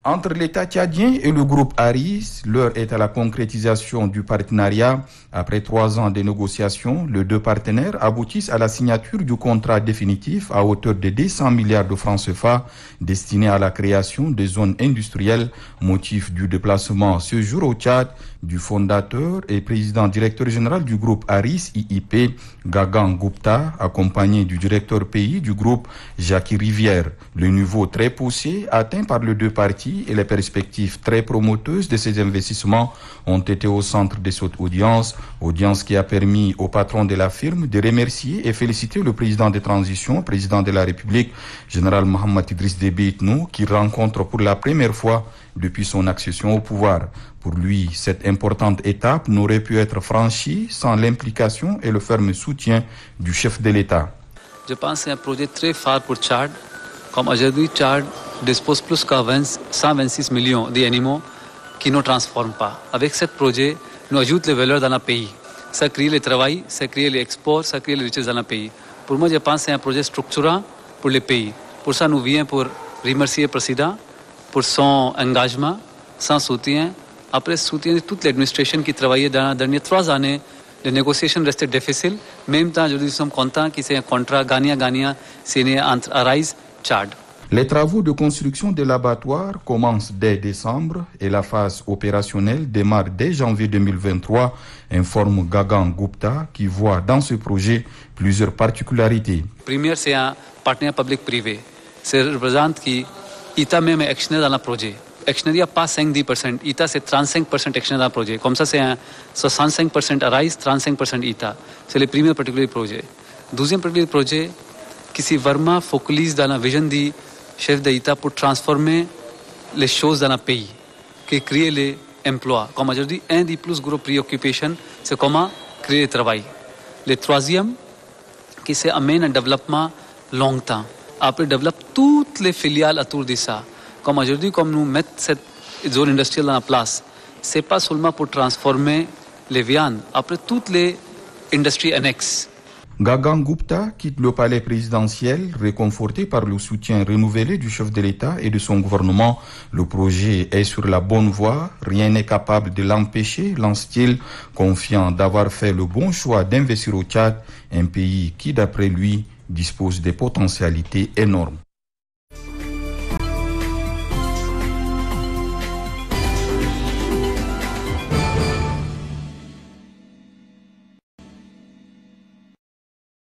Entre l'État tchadien et le groupe Aris, l'heure est à la concrétisation du partenariat. Après 3 ans de négociations, les deux partenaires aboutissent à la signature du contrat définitif à hauteur de 200 milliards de francs CFA destiné à la création des zones industrielles. Motif du déplacement ce jour au Tchad du fondateur et président directeur général du groupe Aris IIP, Gagan Gupta, accompagné du directeur pays du groupe, Jacques Rivière. Le niveau très poussé atteint par les deux parties et les perspectives très promoteuses de ces investissements ont été au centre de cette audience qui a permis au patron de la firme de remercier et féliciter le président de transition, président de la République, général Mohamed Idriss Déby Itno, qui rencontre pour la première fois depuis son accession au pouvoir. Pour lui, cette importante étape n'aurait pu être franchie sans l'implication et le ferme soutien du chef de l'État. Je pense que c'est un projet très fort pour Tchad. Comme aujourd'hui, Tchad dispose plus que 126 millions d'animaux qui ne transforment pas. Avec ce projet, nous ajoutons les valeurs dans le pays. Ça crée le travail, ça crée l'export, ça crée les richesses dans le pays. Pour moi, je pense que c'est un projet structurant pour le pays. Pour ça, nous venons pour remercier le président pour son engagement, son soutien. Après le soutien de toute l'administration qui travaillait dans les dernières 3 années, les négociations restaient difficiles. En même temps, aujourd'hui, nous sommes contents que c'est un contrat gagnant-gagnant signé entre Arise et Tchad. Les travaux de construction de l'abattoir commencent dès décembre et la phase opérationnelle démarre dès janvier 2023, informe Gagan Gupta qui voit dans ce projet plusieurs particularités. Première, c'est un partenaire public-privé. Ça représente qu'ITA même est actionnaire dans le projet. Actionnaire pas 5-10%, ITA c'est 35% actionnaire dans le projet. Comme ça, c'est un 65% Arise, 35% ITA. C'est le premier particulier projet. Deuxième particulier projet, qui s'est vraiment focalisé dans la vision du chef d'État pour transformer les choses dans le pays, qui créer les emplois. Comme aujourd'hui, un des plus gros préoccupations, c'est comment créer le travail. Le troisième, qui c'est amener un développement longtemps. Après, développer toutes les filiales autour de ça. Comme aujourd'hui, comme nous mettons cette zone industrielle dans la place, ce n'est pas seulement pour transformer les viandes, après toutes les industries annexes. Gagan Gupta quitte le palais présidentiel, réconforté par le soutien renouvelé du chef de l'État et de son gouvernement. Le projet est sur la bonne voie, rien n'est capable de l'empêcher, lance-t-il, confiant d'avoir fait le bon choix d'investir au Tchad, un pays qui, d'après lui, dispose de potentialités énormes.